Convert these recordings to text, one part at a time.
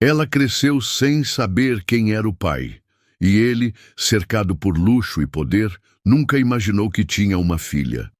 Ela cresceu sem saber quem era o pai, e ele, cercado por luxo e poder, nunca imaginou que tinha uma filha.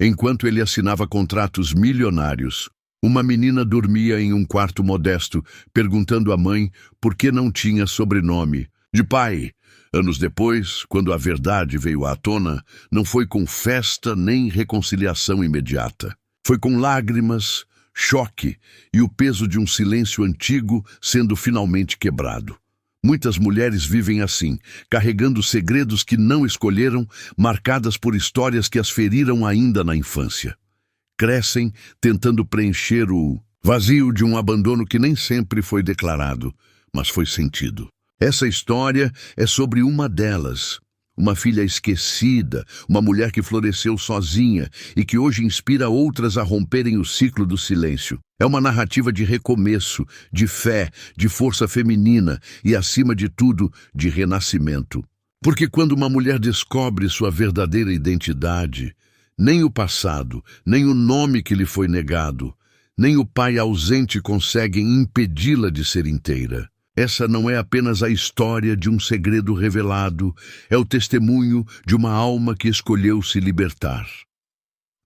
Enquanto ele assinava contratos milionários, uma menina dormia em um quarto modesto, perguntando à mãe por que não tinha sobrenome de pai. Anos depois, quando a verdade veio à tona, não foi com festa nem reconciliação imediata. Foi com lágrimas, choque e o peso de um silêncio antigo sendo finalmente quebrado. Muitas mulheres vivem assim, carregando segredos que não escolheram, marcadas por histórias que as feriram ainda na infância. Crescem tentando preencher o vazio de um abandono que nem sempre foi declarado, mas foi sentido. Essa história é sobre uma delas, uma filha esquecida, uma mulher que floresceu sozinha e que hoje inspira outras a romperem o ciclo do silêncio. É uma narrativa de recomeço, de fé, de força feminina e, acima de tudo, de renascimento. Porque quando uma mulher descobre sua verdadeira identidade, nem o passado, nem o nome que lhe foi negado, nem o pai ausente conseguem impedi-la de ser inteira. Essa não é apenas a história de um segredo revelado, é o testemunho de uma alma que escolheu se libertar.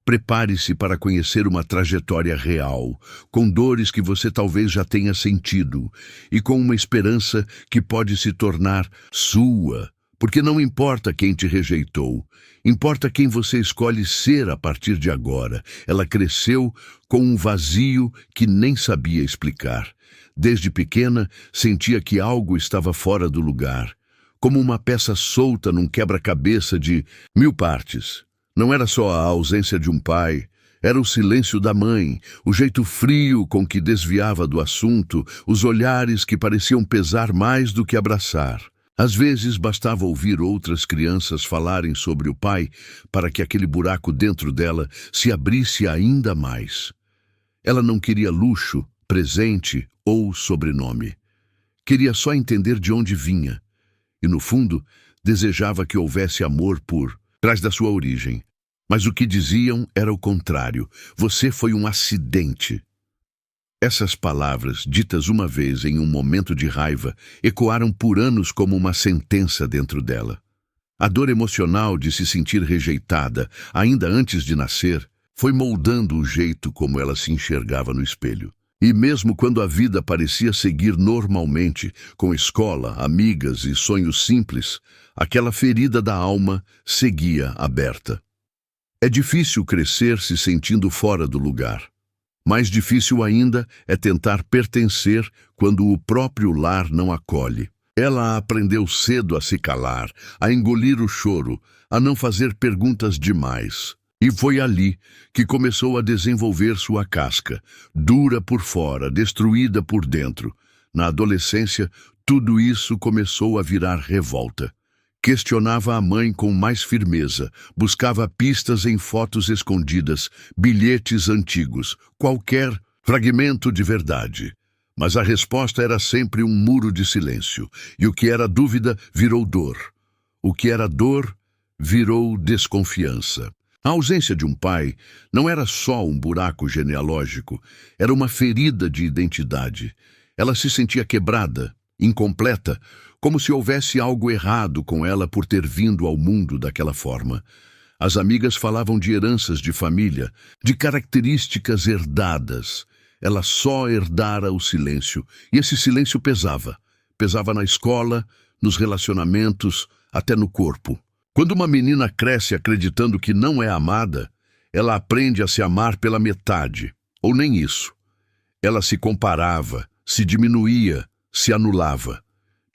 Prepare-se para conhecer uma trajetória real, com dores que você talvez já tenha sentido, e com uma esperança que pode se tornar sua, porque não importa quem te rejeitou, importa quem você escolhe ser a partir de agora. Ela cresceu com um vazio que nem sabia explicar. Desde pequena, sentia que algo estava fora do lugar, como uma peça solta num quebra-cabeça de 1000 partes. Não era só a ausência de um pai, era o silêncio da mãe, o jeito frio com que desviava do assunto, os olhares que pareciam pesar mais do que abraçar. Às vezes bastava ouvir outras crianças falarem sobre o pai para que aquele buraco dentro dela se abrisse ainda mais. Ela não queria luxo, presente ou sobrenome. Queria só entender de onde vinha. E, no fundo, desejava que houvesse amor por trás da sua origem. Mas o que diziam era o contrário. Você foi um acidente. Essas palavras, ditas uma vez em um momento de raiva, ecoaram por anos como uma sentença dentro dela. A dor emocional de se sentir rejeitada, ainda antes de nascer, foi moldando o jeito como ela se enxergava no espelho. E mesmo quando a vida parecia seguir normalmente, com escola, amigas e sonhos simples, aquela ferida da alma seguia aberta. É difícil crescer se sentindo fora do lugar. Mais difícil ainda é tentar pertencer quando o próprio lar não acolhe. Ela aprendeu cedo a se calar, a engolir o choro, a não fazer perguntas demais. E foi ali que começou a desenvolver sua casca, dura por fora, destruída por dentro. Na adolescência, tudo isso começou a virar revolta. Questionava a mãe com mais firmeza, buscava pistas em fotos escondidas, bilhetes antigos, qualquer fragmento de verdade. Mas a resposta era sempre um muro de silêncio, e o que era dúvida virou dor. O que era dor virou desconfiança. A ausência de um pai não era só um buraco genealógico, era uma ferida de identidade. Ela se sentia quebrada, incompleta, como se houvesse algo errado com ela por ter vindo ao mundo daquela forma. As amigas falavam de heranças de família, de características herdadas. Ela só herdara o silêncio, e esse silêncio pesava. Pesava na escola, nos relacionamentos, até no corpo. Quando uma menina cresce acreditando que não é amada, ela aprende a se amar pela metade, ou nem isso. Ela se comparava, se diminuía, se anulava.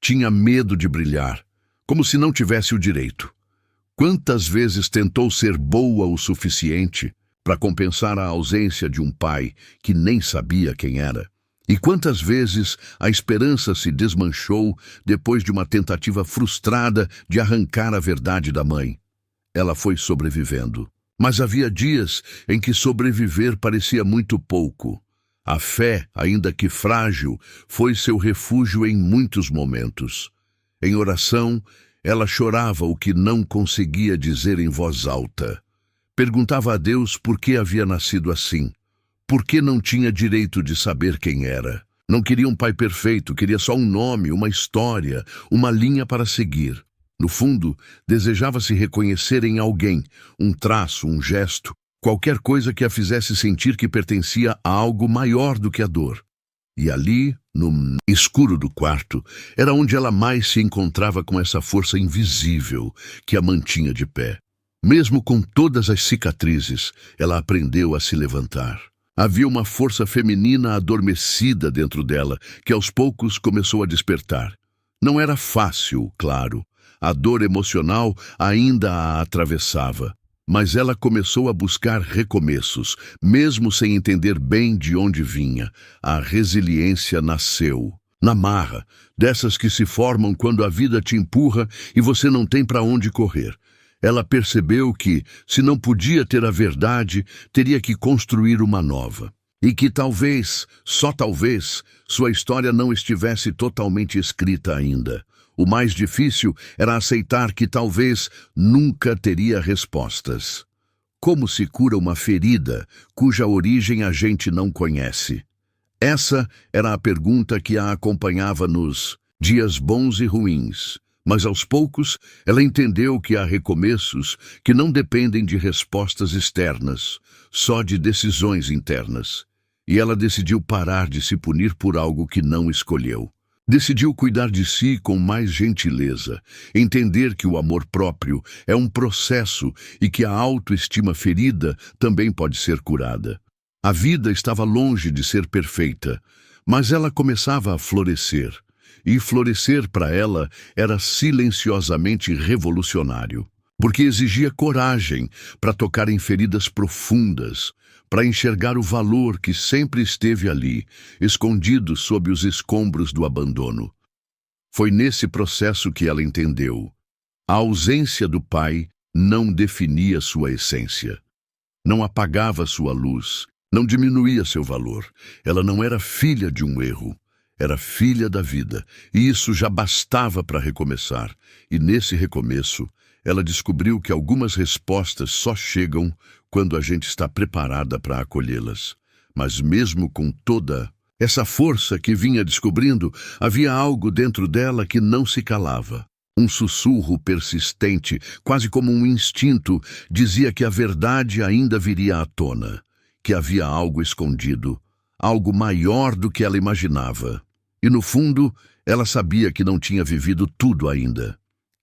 Tinha medo de brilhar, como se não tivesse o direito. Quantas vezes tentou ser boa o suficiente para compensar a ausência de um pai que nem sabia quem era? E quantas vezes a esperança se desmanchou depois de uma tentativa frustrada de arrancar a verdade da mãe? Ela foi sobrevivendo. Mas havia dias em que sobreviver parecia muito pouco. A fé, ainda que frágil, foi seu refúgio em muitos momentos. Em oração, ela chorava o que não conseguia dizer em voz alta. Perguntava a Deus por que havia nascido assim. Por que não tinha direito de saber quem era? Não queria um pai perfeito, queria só um nome, uma história, uma linha para seguir. No fundo, desejava se reconhecer em alguém, um traço, um gesto, qualquer coisa que a fizesse sentir que pertencia a algo maior do que a dor. E ali, no escuro do quarto, era onde ela mais se encontrava com essa força invisível que a mantinha de pé. Mesmo com todas as cicatrizes, ela aprendeu a se levantar. Havia uma força feminina adormecida dentro dela, que aos poucos começou a despertar. Não era fácil, claro. A dor emocional ainda a atravessava. Mas ela começou a buscar recomeços, mesmo sem entender bem de onde vinha. A resiliência nasceu. Na marra, dessas que se formam quando a vida te empurra e você não tem para onde correr. Ela percebeu que, se não podia ter a verdade, teria que construir uma nova. E que talvez, só talvez, sua história não estivesse totalmente escrita ainda. O mais difícil era aceitar que talvez nunca teria respostas. Como se cura uma ferida cuja origem a gente não conhece? Essa era a pergunta que a acompanhava nos dias bons e ruins. Mas aos poucos, ela entendeu que há recomeços que não dependem de respostas externas, só de decisões internas. E ela decidiu parar de se punir por algo que não escolheu. Decidiu cuidar de si com mais gentileza, entender que o amor próprio é um processo e que a autoestima ferida também pode ser curada. A vida estava longe de ser perfeita, mas ela começava a florescer. E florescer para ela era silenciosamente revolucionário, porque exigia coragem para tocar em feridas profundas, para enxergar o valor que sempre esteve ali, escondido sob os escombros do abandono. Foi nesse processo que ela entendeu. A ausência do pai não definia sua essência, não apagava sua luz, não diminuía seu valor. Ela não era filha de um erro. Era filha da vida, e isso já bastava para recomeçar. E nesse recomeço, ela descobriu que algumas respostas só chegam quando a gente está preparada para acolhê-las. Mas mesmo com toda essa força que vinha descobrindo, havia algo dentro dela que não se calava. Um sussurro persistente, quase como um instinto, dizia que a verdade ainda viria à tona, que havia algo escondido, algo maior do que ela imaginava. E no fundo, ela sabia que não tinha vivido tudo ainda,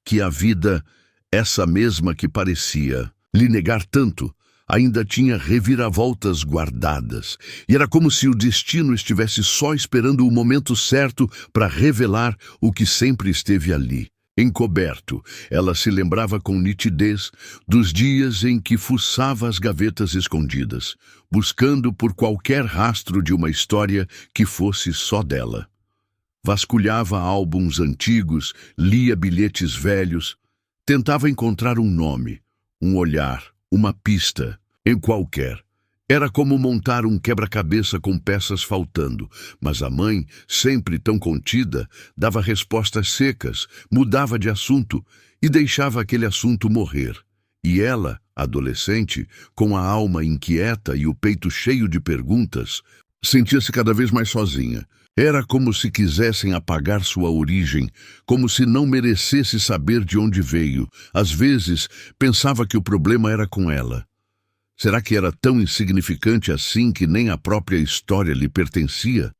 que a vida, essa mesma que parecia lhe negar tanto, ainda tinha reviravoltas guardadas, e era como se o destino estivesse só esperando o momento certo para revelar o que sempre esteve ali. Encoberto, ela se lembrava com nitidez dos dias em que fuçava as gavetas escondidas, buscando por qualquer rastro de uma história que fosse só dela. Vasculhava álbuns antigos, lia bilhetes velhos, tentava encontrar um nome, um olhar, uma pista, em qualquer. Era como montar um quebra-cabeça com peças faltando, mas a mãe, sempre tão contida, dava respostas secas, mudava de assunto e deixava aquele assunto morrer. E ela, adolescente, com a alma inquieta e o peito cheio de perguntas, sentia-se cada vez mais sozinha. Era como se quisessem apagar sua origem, como se não merecesse saber de onde veio. Às vezes, pensava que o problema era com ela. Será que era tão insignificante assim que nem a própria história lhe pertencia?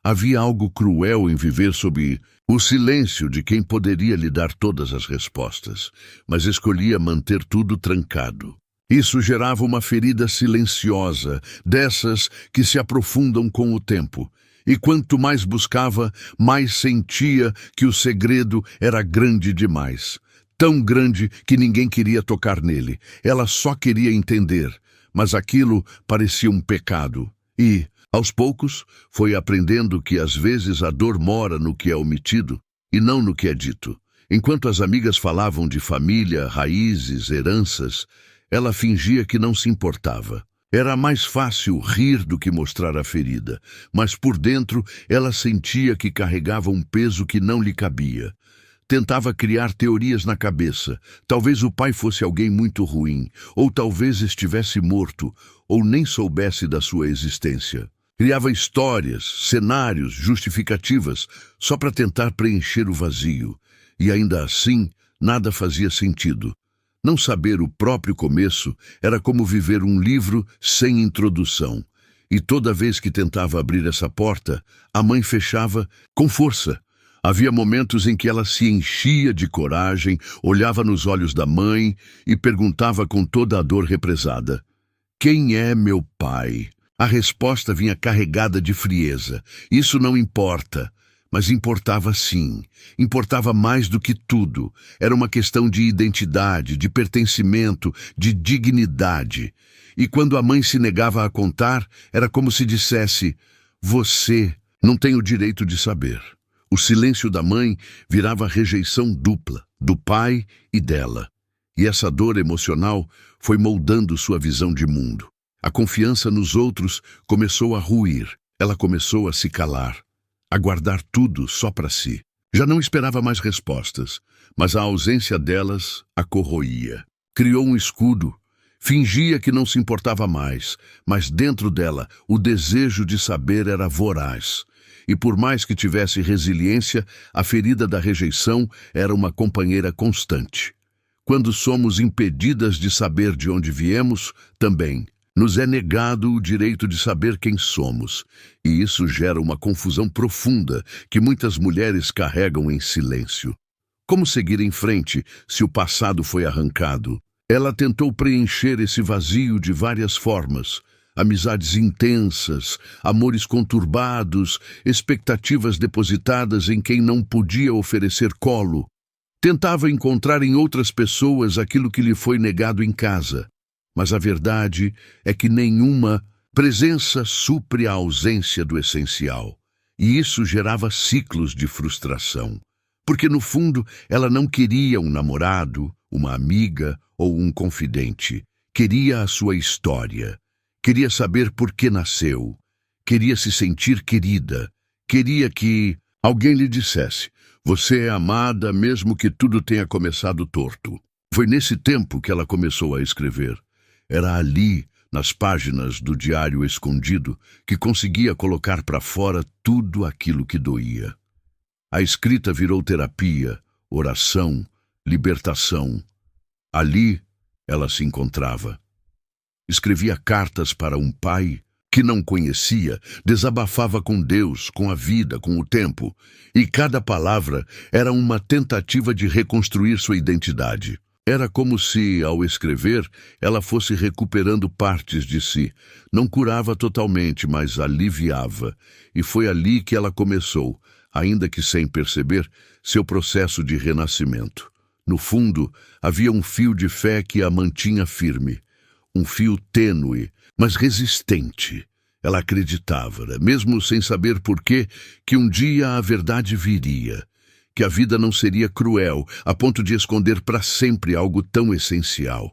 Havia algo cruel em viver sob o silêncio de quem poderia lhe dar todas as respostas, mas escolhia manter tudo trancado. Isso gerava uma ferida silenciosa, dessas que se aprofundam com o tempo. E quanto mais buscava, mais sentia que o segredo era grande demais. Tão grande que ninguém queria tocar nele. Ela só queria entender, mas aquilo parecia um pecado. E, aos poucos, foi aprendendo que às vezes a dor mora no que é omitido e não no que é dito. Enquanto as amigas falavam de família, raízes, heranças, ela fingia que não se importava. Era mais fácil rir do que mostrar a ferida, mas por dentro ela sentia que carregava um peso que não lhe cabia. Tentava criar teorias na cabeça. Talvez o pai fosse alguém muito ruim, ou talvez estivesse morto, ou nem soubesse da sua existência. Criava histórias, cenários, justificativas, só para tentar preencher o vazio. E ainda assim, nada fazia sentido. Não saber o próprio começo era como viver um livro sem introdução. E toda vez que tentava abrir essa porta, a mãe fechava com força. Havia momentos em que ela se enchia de coragem, olhava nos olhos da mãe e perguntava com toda a dor represada: "Quem é meu pai?" A resposta vinha carregada de frieza. Isso não importa. Mas importava sim. Importava mais do que tudo. Era uma questão de identidade, de pertencimento, de dignidade. E quando a mãe se negava a contar, era como se dissesse: "Você não tem o direito de saber." O silêncio da mãe virava rejeição dupla, do pai e dela. E essa dor emocional foi moldando sua visão de mundo. A confiança nos outros começou a ruir. Ela começou a se calar, a guardar tudo só para si. Já não esperava mais respostas, mas a ausência delas a corroía. Criou um escudo, fingia que não se importava mais, mas dentro dela o desejo de saber era voraz. E por mais que tivesse resiliência, a ferida da rejeição era uma companheira constante. Quando somos impedidas de saber de onde viemos, também nos é negado o direito de saber quem somos, e isso gera uma confusão profunda que muitas mulheres carregam em silêncio. Como seguir em frente se o passado foi arrancado? Ela tentou preencher esse vazio de várias formas: amizades intensas, amores conturbados, expectativas depositadas em quem não podia oferecer colo. Tentava encontrar em outras pessoas aquilo que lhe foi negado em casa. Mas a verdade é que nenhuma presença supre a ausência do essencial. E isso gerava ciclos de frustração. Porque, no fundo, ela não queria um namorado, uma amiga ou um confidente. Queria a sua história. Queria saber por que nasceu. Queria se sentir querida. Queria que alguém lhe dissesse: "Você é amada mesmo que tudo tenha começado torto." Foi nesse tempo que ela começou a escrever. Era ali, nas páginas do diário escondido, que conseguia colocar para fora tudo aquilo que doía. A escrita virou terapia, oração, libertação. Ali, ela se encontrava. Escrevia cartas para um pai que não conhecia, desabafava com Deus, com a vida, com o tempo, e cada palavra era uma tentativa de reconstruir sua identidade. Era como se, ao escrever, ela fosse recuperando partes de si. Não curava totalmente, mas aliviava. E foi ali que ela começou, ainda que sem perceber, seu processo de renascimento. No fundo, havia um fio de fé que a mantinha firme. Um fio tênue, mas resistente. Ela acreditava, mesmo sem saber por quê, que um dia a verdade viria. Que a vida não seria cruel, a ponto de esconder para sempre algo tão essencial.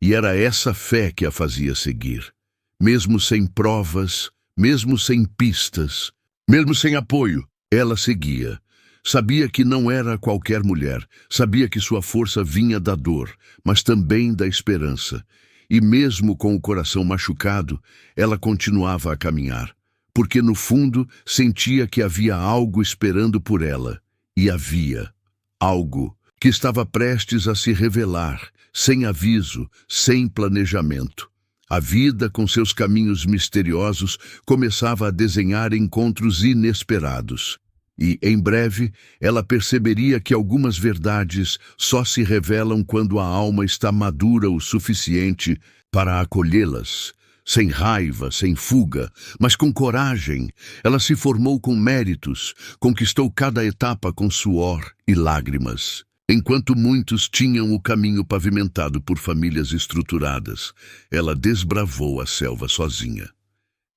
E era essa fé que a fazia seguir. Mesmo sem provas, mesmo sem pistas, mesmo sem apoio, ela seguia. Sabia que não era qualquer mulher, sabia que sua força vinha da dor, mas também da esperança. E mesmo com o coração machucado, ela continuava a caminhar, porque no fundo sentia que havia algo esperando por ela. E havia algo que estava prestes a se revelar, sem aviso, sem planejamento. A vida, com seus caminhos misteriosos, começava a desenhar encontros inesperados. E, em breve, ela perceberia que algumas verdades só se revelam quando a alma está madura o suficiente para acolhê-las. Sem raiva, sem fuga, mas com coragem. Ela se formou com méritos, conquistou cada etapa com suor e lágrimas. Enquanto muitos tinham o caminho pavimentado por famílias estruturadas, ela desbravou a selva sozinha.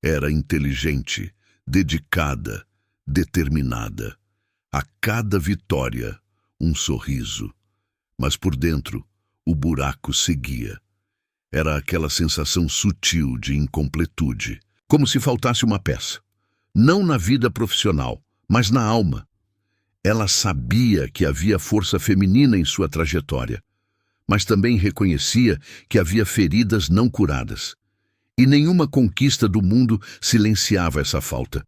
Era inteligente, dedicada, determinada. A cada vitória, um sorriso. Mas por dentro, o buraco seguia. Era aquela sensação sutil de incompletude, como se faltasse uma peça. Não na vida profissional, mas na alma. Ela sabia que havia força feminina em sua trajetória, mas também reconhecia que havia feridas não curadas. E nenhuma conquista do mundo silenciava essa falta.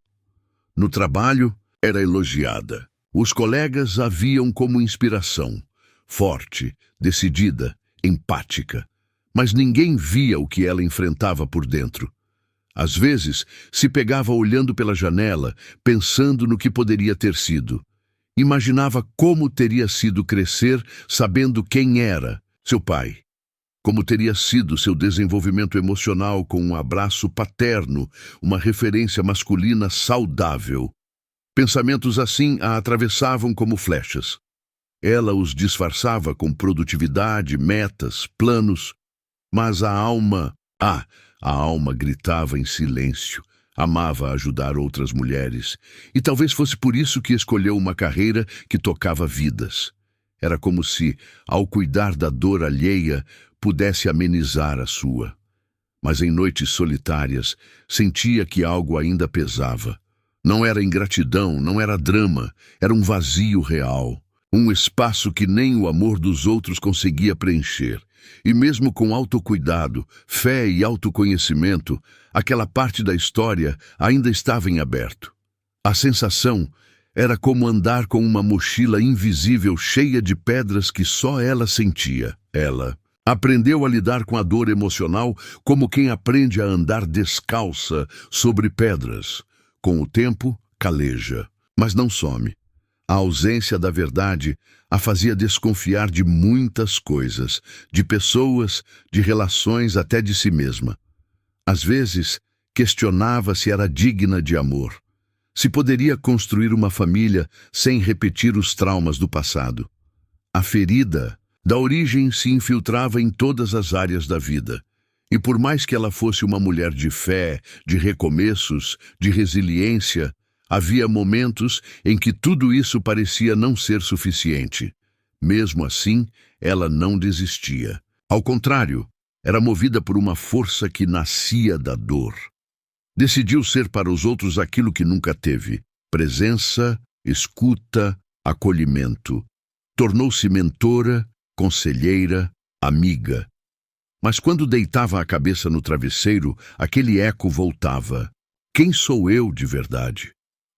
No trabalho, era elogiada. Os colegas a viam como inspiração, forte, decidida, empática. Mas ninguém via o que ela enfrentava por dentro. Às vezes, se pegava olhando pela janela, pensando no que poderia ter sido. Imaginava como teria sido crescer sabendo quem era seu pai. Como teria sido seu desenvolvimento emocional com um abraço paterno, uma referência masculina saudável. Pensamentos assim a atravessavam como flechas. Ela os disfarçava com produtividade, metas, planos. Mas a alma gritava em silêncio, amava ajudar outras mulheres, e talvez fosse por isso que escolheu uma carreira que tocava vidas. Era como se, ao cuidar da dor alheia, pudesse amenizar a sua. Mas em noites solitárias, sentia que algo ainda pesava. Não era ingratidão, não era drama, era um vazio real, um espaço que nem o amor dos outros conseguia preencher. E mesmo com autocuidado, fé e autoconhecimento, aquela parte da história ainda estava em aberto. A sensação era como andar com uma mochila invisível cheia de pedras que só ela sentia. Ela aprendeu a lidar com a dor emocional como quem aprende a andar descalça sobre pedras. Com o tempo, caleja, mas não some. A ausência da verdade a fazia desconfiar de muitas coisas, de pessoas, de relações, até de si mesma. Às vezes, questionava se era digna de amor, se poderia construir uma família sem repetir os traumas do passado. A ferida da origem se infiltrava em todas as áreas da vida. E por mais que ela fosse uma mulher de fé, de recomeços, de resiliência, havia momentos em que tudo isso parecia não ser suficiente. Mesmo assim, ela não desistia. Ao contrário, era movida por uma força que nascia da dor. Decidiu ser para os outros aquilo que nunca teve: presença, escuta, acolhimento. Tornou-se mentora, conselheira, amiga. Mas quando deitava a cabeça no travesseiro, aquele eco voltava. Quem sou eu de verdade?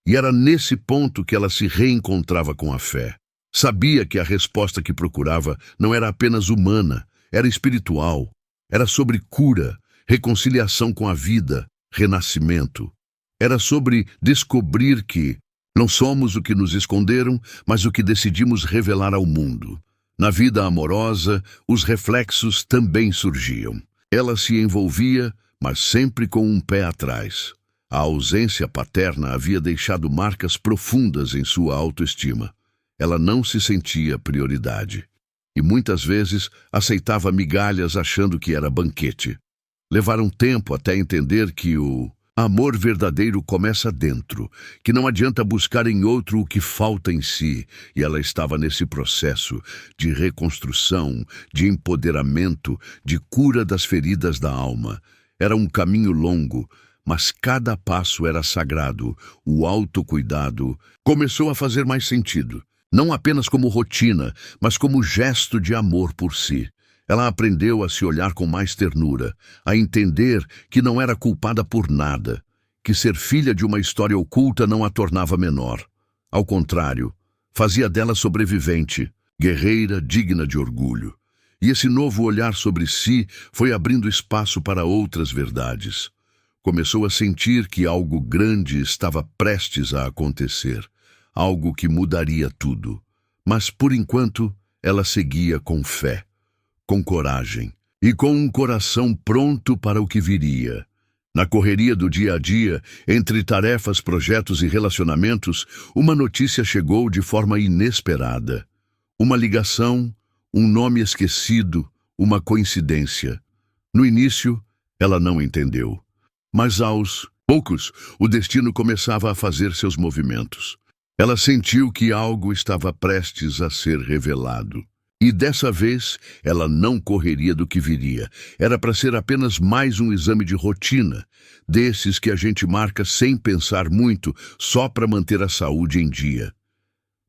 E era nesse ponto que ela se reencontrava com a fé. Sabia que a resposta que procurava não era apenas humana, era espiritual. Era sobre cura, reconciliação com a vida, renascimento. Era sobre descobrir que não somos o que nos esconderam, mas o que decidimos revelar ao mundo. Na vida amorosa, os reflexos também surgiam. Ela se envolvia, mas sempre com um pé atrás. A ausência paterna havia deixado marcas profundas em sua autoestima. Ela não se sentia prioridade. E muitas vezes aceitava migalhas achando que era banquete. Levaram tempo até entender que o amor verdadeiro começa dentro, que não adianta buscar em outro o que falta em si, e ela estava nesse processo de reconstrução, de empoderamento, de cura das feridas da alma. Era um caminho longo, mas cada passo era sagrado. O autocuidado começou a fazer mais sentido, não apenas como rotina, mas como gesto de amor por si. Ela aprendeu a se olhar com mais ternura, a entender que não era culpada por nada, que ser filha de uma história oculta não a tornava menor. Ao contrário, fazia dela sobrevivente, guerreira, digna de orgulho. E esse novo olhar sobre si foi abrindo espaço para outras verdades. Começou a sentir que algo grande estava prestes a acontecer, algo que mudaria tudo. Mas, por enquanto, ela seguia com fé, com coragem e com um coração pronto para o que viria. Na correria do dia a dia, entre tarefas, projetos e relacionamentos, uma notícia chegou de forma inesperada. Uma ligação, um nome esquecido, uma coincidência. No início, ela não entendeu. Mas aos poucos, o destino começava a fazer seus movimentos. Ela sentiu que algo estava prestes a ser revelado. E dessa vez, ela não correria do que viria. Era para ser apenas mais um exame de rotina, desses que a gente marca sem pensar muito, só para manter a saúde em dia.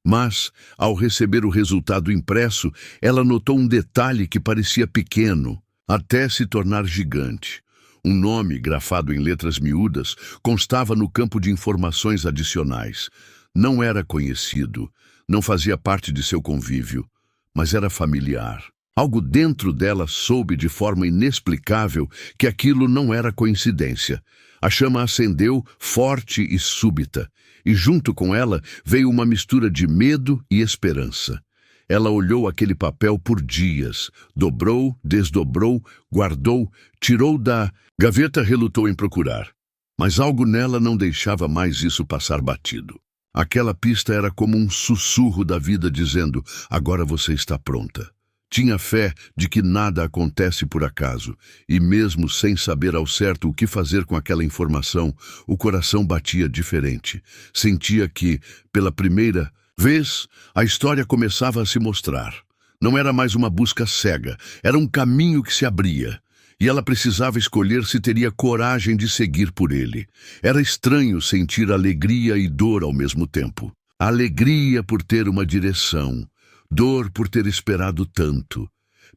Mas, ao receber o resultado impresso, ela notou um detalhe que parecia pequeno, até se tornar gigante. Um nome, grafado em letras miúdas, constava no campo de informações adicionais. Não era conhecido, não fazia parte de seu convívio, mas era familiar. Algo dentro dela soube de forma inexplicável que aquilo não era coincidência. A chama acendeu, forte e súbita, e junto com ela veio uma mistura de medo e esperança. Ela olhou aquele papel por dias, dobrou, desdobrou, guardou, tirou da gaveta, relutou em procurar. Mas algo nela não deixava mais isso passar batido. Aquela pista era como um sussurro da vida dizendo: agora você está pronta. Tinha fé de que nada acontece por acaso, e mesmo sem saber ao certo o que fazer com aquela informação, o coração batia diferente. Sentia que, pela primeira vez, a história começava a se mostrar. Não era mais uma busca cega, era um caminho que se abria. E ela precisava escolher se teria coragem de seguir por ele. Era estranho sentir alegria e dor ao mesmo tempo. Alegria por ter uma direção, dor por ter esperado tanto.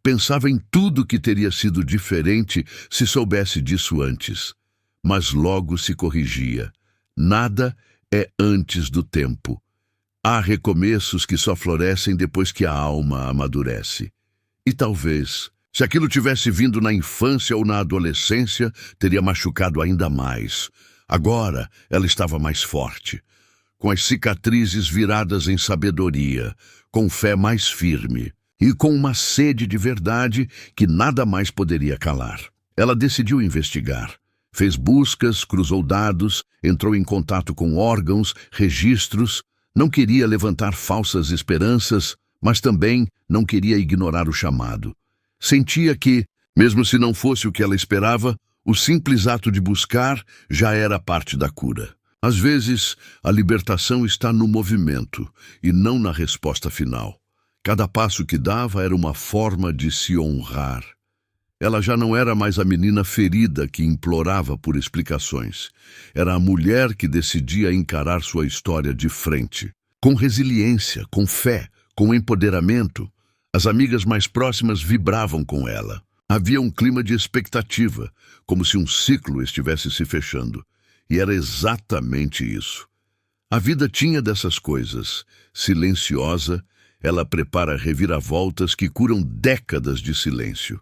Pensava em tudo que teria sido diferente se soubesse disso antes. Mas logo se corrigia. Nada é antes do tempo. Há recomeços que só florescem depois que a alma amadurece. E talvez, se aquilo tivesse vindo na infância ou na adolescência, teria machucado ainda mais. Agora ela estava mais forte, com as cicatrizes viradas em sabedoria, com fé mais firme e com uma sede de verdade que nada mais poderia calar. Ela decidiu investigar. Fez buscas, cruzou dados, entrou em contato com órgãos, registros. Não queria levantar falsas esperanças, mas também não queria ignorar o chamado. Sentia que, mesmo se não fosse o que ela esperava, o simples ato de buscar já era parte da cura. Às vezes, a libertação está no movimento e não na resposta final. Cada passo que dava era uma forma de se honrar. Ela já não era mais a menina ferida que implorava por explicações. Era a mulher que decidia encarar sua história de frente. Com resiliência, com fé, com empoderamento. As amigas mais próximas vibravam com ela. Havia um clima de expectativa, como se um ciclo estivesse se fechando. E era exatamente isso. A vida tinha dessas coisas. Silenciosa, ela prepara reviravoltas que curam décadas de silêncio.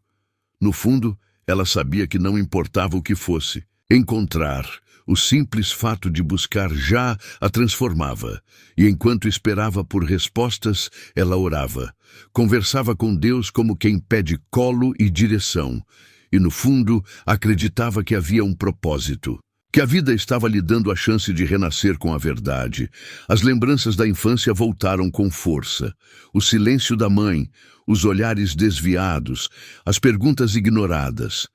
No fundo, ela sabia que não importava o que fosse. Encontrar, o simples fato de buscar já a transformava. E enquanto esperava por respostas, ela orava. Conversava com Deus como quem pede colo e direção. E no fundo, acreditava que havia um propósito. Que a vida estava lhe dando a chance de renascer com a verdade. As lembranças da infância voltaram com força. O silêncio da mãe, os olhares desviados, as perguntas ignoradas.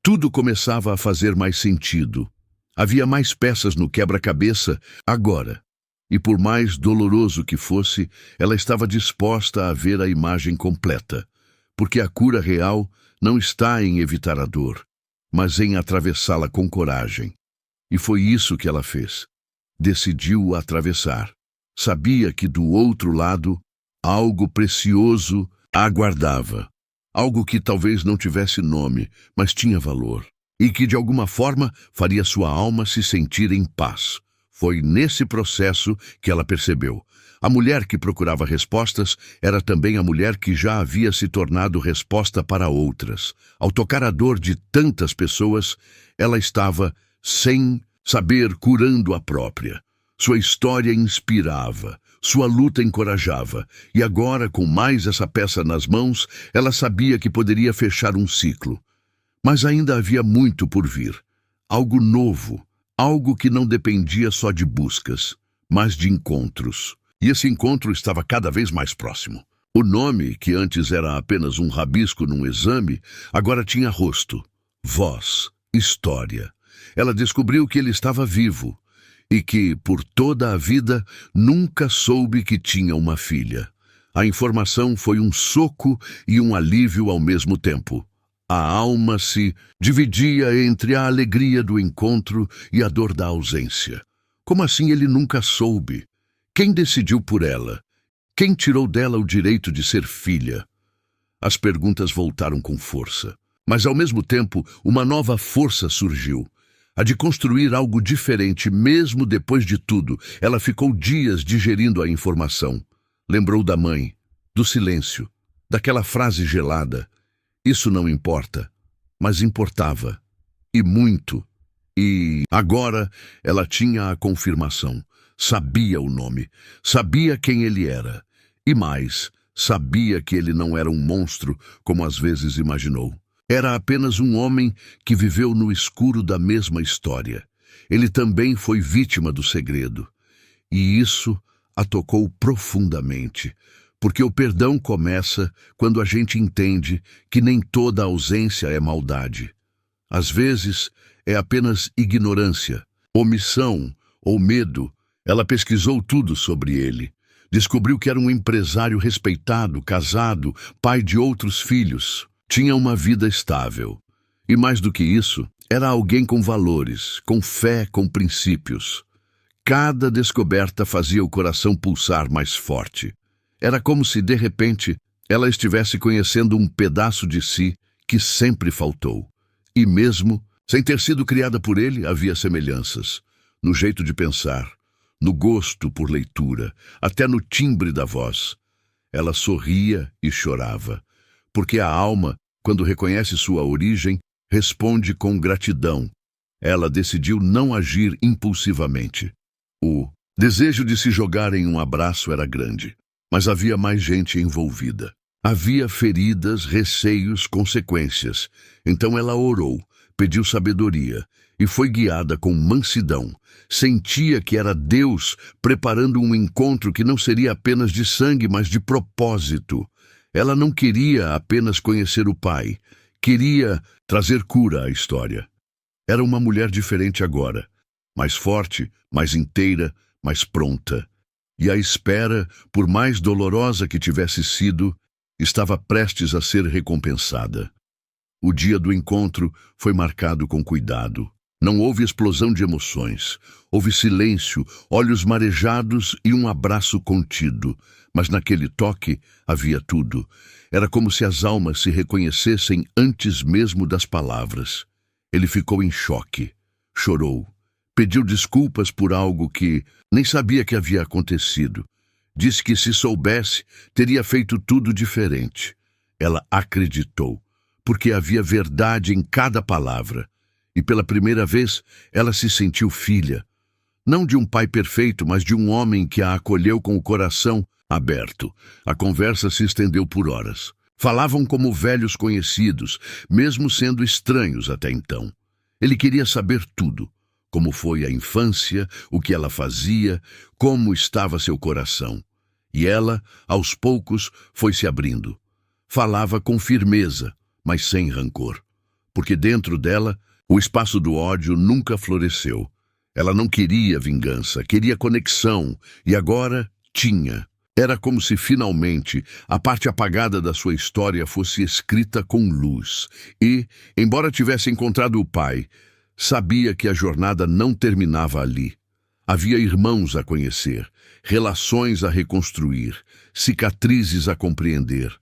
Tudo começava a fazer mais sentido. Havia mais peças no quebra-cabeça agora. E por mais doloroso que fosse, ela estava disposta a ver a imagem completa. Porque a cura real não está em evitar a dor, mas em atravessá-la com coragem. E foi isso que ela fez. Decidiu atravessar. Sabia que do outro lado, algo precioso a aguardava. Algo que talvez não tivesse nome, mas tinha valor. E que de alguma forma faria sua alma se sentir em paz. Foi nesse processo que ela percebeu. A mulher que procurava respostas era também a mulher que já havia se tornado resposta para outras. Ao tocar a dor de tantas pessoas, ela estava sem saber, curando a própria. Sua história inspirava, sua luta encorajava, e agora, com mais essa peça nas mãos, ela sabia que poderia fechar um ciclo. Mas ainda havia muito por vir. Algo novo, algo que não dependia só de buscas, mas de encontros. E esse encontro estava cada vez mais próximo. O nome, que antes era apenas um rabisco num exame, agora tinha rosto, voz, história. Ela descobriu que ele estava vivo e que, por toda a vida, nunca soube que tinha uma filha. A informação foi um soco e um alívio ao mesmo tempo. A alma se dividia entre a alegria do encontro e a dor da ausência. Como assim ele nunca soube? Quem decidiu por ela? Quem tirou dela o direito de ser filha? As perguntas voltaram com força. Mas, ao mesmo tempo, uma nova força surgiu. A de construir algo diferente, mesmo depois de tudo. Ela ficou dias digerindo a informação. Lembrou da mãe, do silêncio, daquela frase gelada. Isso não importa, mas importava. E muito. E agora ela tinha a confirmação. Sabia o nome, sabia quem ele era. E mais, sabia que ele não era um monstro, como às vezes imaginou. Era apenas um homem que viveu no escuro da mesma história. Ele também foi vítima do segredo. E isso a tocou profundamente, porque o perdão começa quando a gente entende que nem toda ausência é maldade. Às vezes, é apenas ignorância, omissão ou medo. Ela pesquisou tudo sobre ele. Descobriu que era um empresário respeitado, casado, pai de outros filhos. Tinha uma vida estável. E mais do que isso, era alguém com valores, com fé, com princípios. Cada descoberta fazia o coração pulsar mais forte. Era como se, de repente, ela estivesse conhecendo um pedaço de si que sempre faltou. E mesmo sem ter sido criada por ele, havia semelhanças. No jeito de pensar, no gosto por leitura, até no timbre da voz. Ela sorria e chorava, porque a alma, quando reconhece sua origem, responde com gratidão. Ela decidiu não agir impulsivamente. O desejo de se jogar em um abraço era grande, mas havia mais gente envolvida. Havia feridas, receios, consequências. Então ela orou, pediu sabedoria e foi guiada com mansidão. Sentia que era Deus preparando um encontro que não seria apenas de sangue, mas de propósito. Ela não queria apenas conhecer o pai, queria trazer cura à história. Era uma mulher diferente agora, mais forte, mais inteira, mais pronta. E a espera, por mais dolorosa que tivesse sido, estava prestes a ser recompensada. O dia do encontro foi marcado com cuidado. Não houve explosão de emoções. Houve silêncio, olhos marejados e um abraço contido. Mas naquele toque havia tudo. Era como se as almas se reconhecessem antes mesmo das palavras. Ele ficou em choque. Chorou. Pediu desculpas por algo que nem sabia que havia acontecido. Disse que, se soubesse, teria feito tudo diferente. Ela acreditou, porque havia verdade em cada palavra. E pela primeira vez, ela se sentiu filha. Não de um pai perfeito, mas de um homem que a acolheu com o coração aberto. A conversa se estendeu por horas. Falavam como velhos conhecidos, mesmo sendo estranhos até então. Ele queria saber tudo. Como foi a infância, o que ela fazia, como estava seu coração. E ela, aos poucos, foi se abrindo. Falava com firmeza, mas sem rancor. Porque dentro dela, o espaço do ódio nunca floresceu. Ela não queria vingança, queria conexão, e agora tinha. Era como se finalmente a parte apagada da sua história fosse escrita com luz. E, embora tivesse encontrado o pai, sabia que a jornada não terminava ali. Havia irmãos a conhecer, relações a reconstruir, cicatrizes a compreender.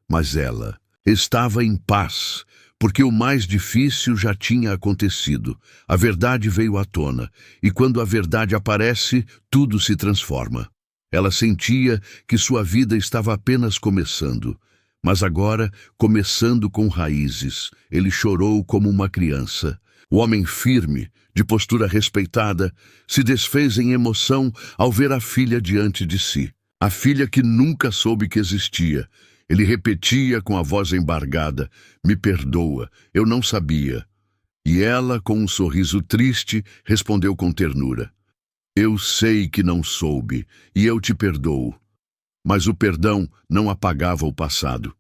Mas ela estava em paz, porque o mais difícil já tinha acontecido. A verdade veio à tona, e quando a verdade aparece, tudo se transforma. Ela sentia que sua vida estava apenas começando, mas agora começando com raízes. Ele chorou como uma criança. O homem firme, de postura respeitada, se desfez em emoção ao ver a filha diante de si. A filha que nunca soube que existia. Ele repetia com a voz embargada: "Me perdoa, eu não sabia." E ela, com um sorriso triste, respondeu com ternura: "Eu sei que não soube, e eu te perdoo." Mas o perdão não apagava o passado,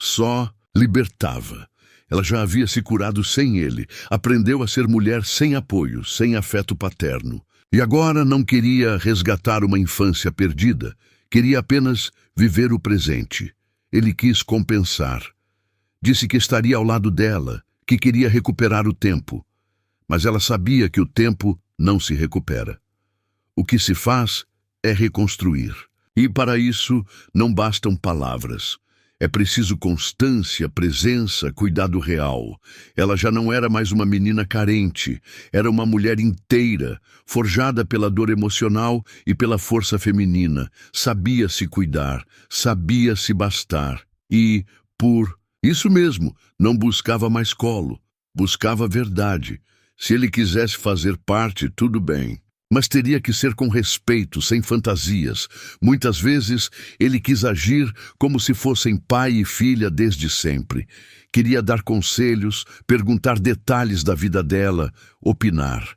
só libertava. Ela já havia se curado sem ele, aprendeu a ser mulher sem apoio, sem afeto paterno. E agora não queria resgatar uma infância perdida, queria apenas viver o presente. Ele quis compensar. Disse que estaria ao lado dela, que queria recuperar o tempo. Mas ela sabia que o tempo não se recupera. O que se faz é reconstruir. E para isso não bastam palavras. É preciso constância, presença, cuidado real. Ela já não era mais uma menina carente, era uma mulher inteira, forjada pela dor emocional e pela força feminina. Sabia se cuidar, sabia se bastar. E, por isso mesmo, não buscava mais colo, buscava verdade. Se ele quisesse fazer parte, tudo bem. Mas teria que ser com respeito, sem fantasias. Muitas vezes ele quis agir como se fossem pai e filha desde sempre. Queria dar conselhos, perguntar detalhes da vida dela, opinar.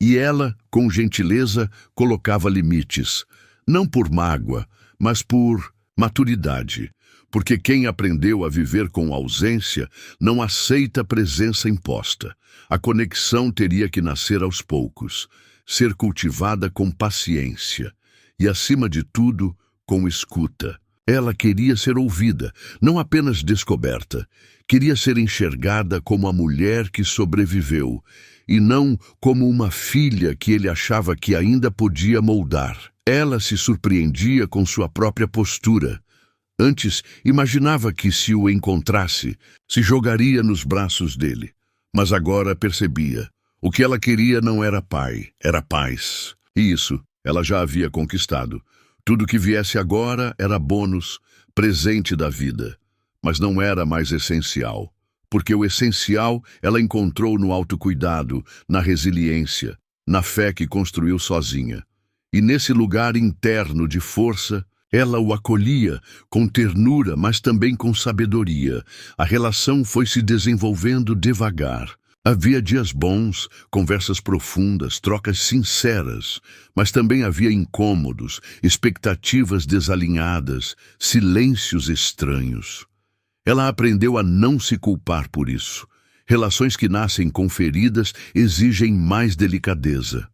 E ela, com gentileza, colocava limites. Não por mágoa, mas por maturidade. Porque quem aprendeu a viver com ausência não aceita a presença imposta. A conexão teria que nascer aos poucos, ser cultivada com paciência e, acima de tudo, com escuta. Ela queria ser ouvida, não apenas descoberta. Queria ser enxergada como a mulher que sobreviveu e não como uma filha que ele achava que ainda podia moldar. Ela se surpreendia com sua própria postura. Antes, imaginava que, se o encontrasse, se jogaria nos braços dele. Mas agora percebia. O que ela queria não era pai, era paz. E isso ela já havia conquistado. Tudo que viesse agora era bônus, presente da vida. Mas não era mais essencial. Porque o essencial ela encontrou no autocuidado, na resiliência, na fé que construiu sozinha. E nesse lugar interno de força, ela o acolhia com ternura, mas também com sabedoria. A relação foi se desenvolvendo devagar. Havia dias bons, conversas profundas, trocas sinceras, mas também havia incômodos, expectativas desalinhadas, silêncios estranhos. Ela aprendeu a não se culpar por isso. Relações que nascem com feridas exigem mais delicadeza.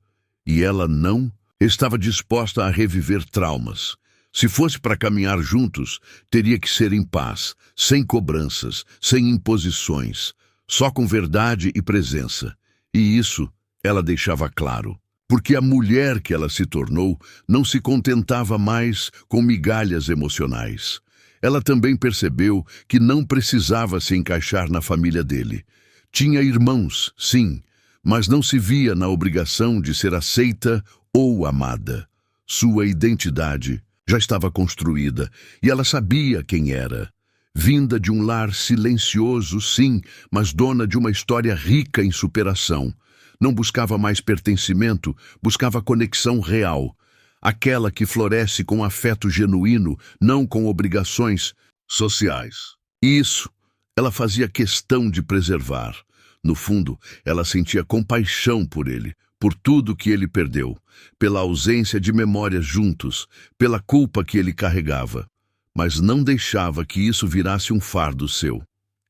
E ela não estava disposta a reviver traumas. Se fosse para caminhar juntos, teria que ser em paz, sem cobranças, sem imposições, só com verdade e presença. E isso ela deixava claro. Porque a mulher que ela se tornou não se contentava mais com migalhas emocionais. Ela também percebeu que não precisava se encaixar na família dele. Tinha irmãos, sim, mas não se via na obrigação de ser aceita ou amada. Sua identidade já estava construída e ela sabia quem era. Vinda de um lar silencioso, sim, mas dona de uma história rica em superação. Não buscava mais pertencimento, buscava conexão real. Aquela que floresce com afeto genuíno, não com obrigações sociais. E isso ela fazia questão de preservar. No fundo, ela sentia compaixão por ele, por tudo que ele perdeu, pela ausência de memórias juntos, pela culpa que ele carregava. Mas não deixava que isso virasse um fardo seu.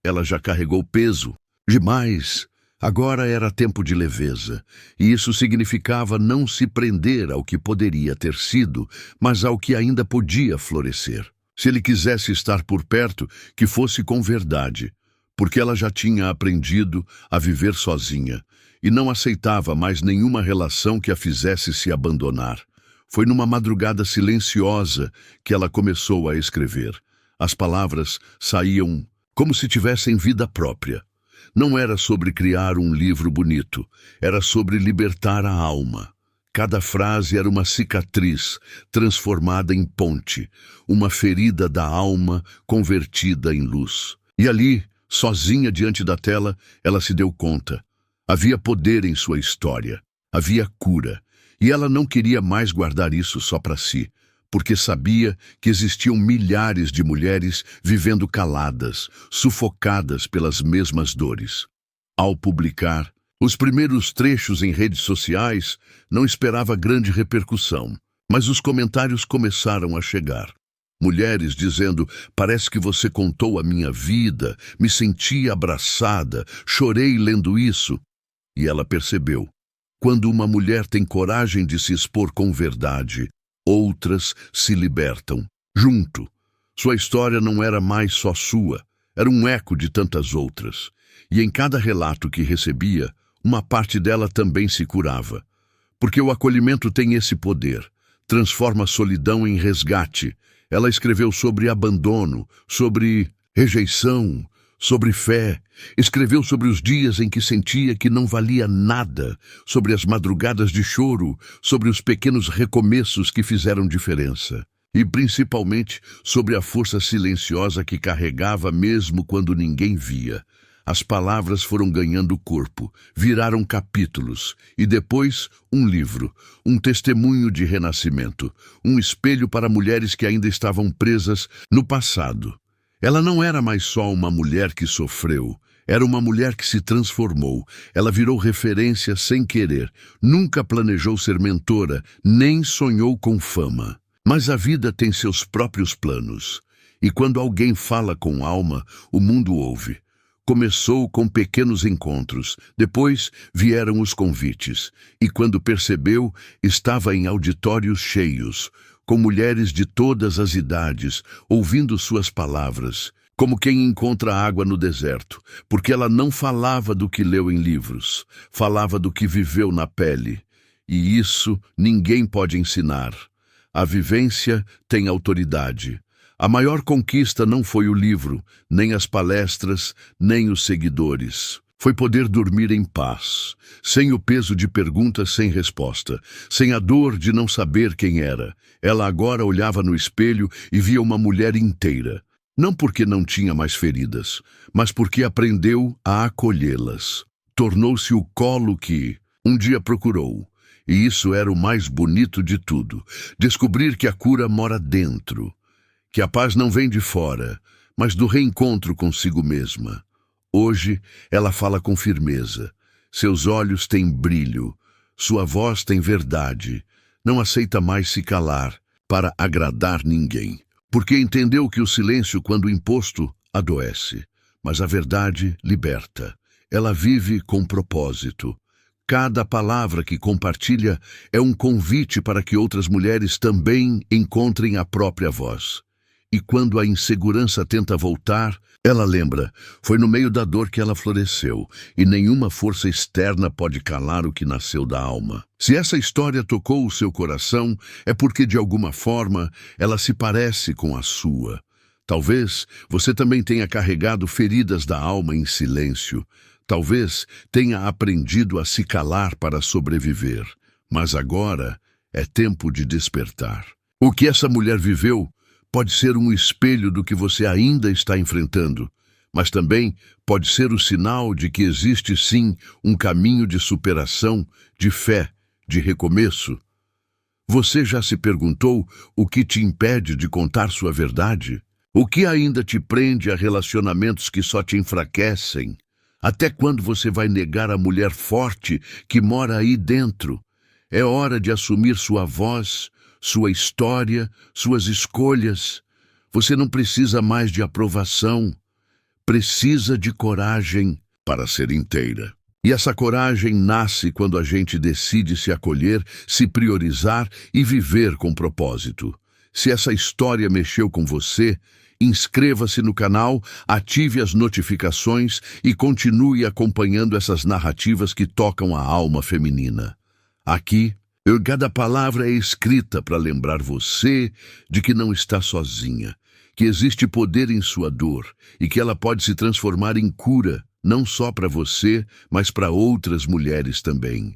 Ela já carregou peso demais. Agora era tempo de leveza, e isso significava não se prender ao que poderia ter sido, mas ao que ainda podia florescer. Se ele quisesse estar por perto, que fosse com verdade, porque ela já tinha aprendido a viver sozinha e não aceitava mais nenhuma relação que a fizesse se abandonar. Foi numa madrugada silenciosa que ela começou a escrever. As palavras saíam como se tivessem vida própria. Não era sobre criar um livro bonito, era sobre libertar a alma. Cada frase era uma cicatriz transformada em ponte, uma ferida da alma convertida em luz. E ali, sozinha diante da tela, ela se deu conta. Havia poder em sua história, havia cura, e ela não queria mais guardar isso só para si, porque sabia que existiam milhares de mulheres vivendo caladas, sufocadas pelas mesmas dores. Ao publicar os primeiros trechos em redes sociais, não esperava grande repercussão, mas os comentários começaram a chegar. Mulheres dizendo: "Parece que você contou a minha vida, me senti abraçada, chorei lendo isso." E ela percebeu. Quando uma mulher tem coragem de se expor com verdade, outras se libertam. Junto. Sua história não era mais só sua, era um eco de tantas outras. E em cada relato que recebia, uma parte dela também se curava. Porque o acolhimento tem esse poder, transforma a solidão em resgate. Ela escreveu sobre abandono, sobre rejeição, sobre fé. Escreveu sobre os dias em que sentia que não valia nada, sobre as madrugadas de choro, sobre os pequenos recomeços que fizeram diferença. E principalmente sobre a força silenciosa que carregava mesmo quando ninguém via. As palavras foram ganhando corpo, viraram capítulos, e depois um livro, um testemunho de renascimento, um espelho para mulheres que ainda estavam presas no passado. Ela não era mais só uma mulher que sofreu, era uma mulher que se transformou. Ela virou referência sem querer, nunca planejou ser mentora, nem sonhou com fama. Mas a vida tem seus próprios planos, e quando alguém fala com alma, o mundo ouve. Começou com pequenos encontros, depois vieram os convites, e quando percebeu, estava em auditórios cheios, com mulheres de todas as idades, ouvindo suas palavras, como quem encontra água no deserto, porque ela não falava do que leu em livros, falava do que viveu na pele, e isso ninguém pode ensinar. A vivência tem autoridade. A maior conquista não foi o livro, nem as palestras, nem os seguidores. Foi poder dormir em paz, sem o peso de perguntas sem resposta, sem a dor de não saber quem era. Ela agora olhava no espelho e via uma mulher inteira. Não porque não tinha mais feridas, mas porque aprendeu a acolhê-las. Tornou-se o colo que um dia procurou. E isso era o mais bonito de tudo. Descobrir que a cura mora dentro. Que a paz não vem de fora, mas do reencontro consigo mesma. Hoje, ela fala com firmeza. Seus olhos têm brilho, sua voz tem verdade. Não aceita mais se calar para agradar ninguém. Porque entendeu que o silêncio, quando imposto, adoece. Mas a verdade liberta. Ela vive com propósito. Cada palavra que compartilha é um convite para que outras mulheres também encontrem a própria voz. E quando a insegurança tenta voltar, ela lembra, foi no meio da dor que ela floresceu, e nenhuma força externa pode calar o que nasceu da alma. Se essa história tocou o seu coração, é porque de alguma forma ela se parece com a sua. Talvez você também tenha carregado feridas da alma em silêncio. Talvez tenha aprendido a se calar para sobreviver. Mas agora é tempo de despertar. O que essa mulher viveu pode ser um espelho do que você ainda está enfrentando, mas também pode ser o sinal de que existe sim um caminho de superação, de fé, de recomeço. Você já se perguntou o que te impede de contar sua verdade? O que ainda te prende a relacionamentos que só te enfraquecem? Até quando você vai negar a mulher forte que mora aí dentro? É hora de assumir sua voz, sua história, suas escolhas. Você não precisa mais de aprovação. Precisa de coragem para ser inteira. E essa coragem nasce quando a gente decide se acolher, se priorizar e viver com propósito. Se essa história mexeu com você, inscreva-se no canal, ative as notificações e continue acompanhando essas narrativas que tocam a alma feminina. Aqui, cada palavra é escrita para lembrar você de que não está sozinha, que existe poder em sua dor e que ela pode se transformar em cura, não só para você, mas para outras mulheres também.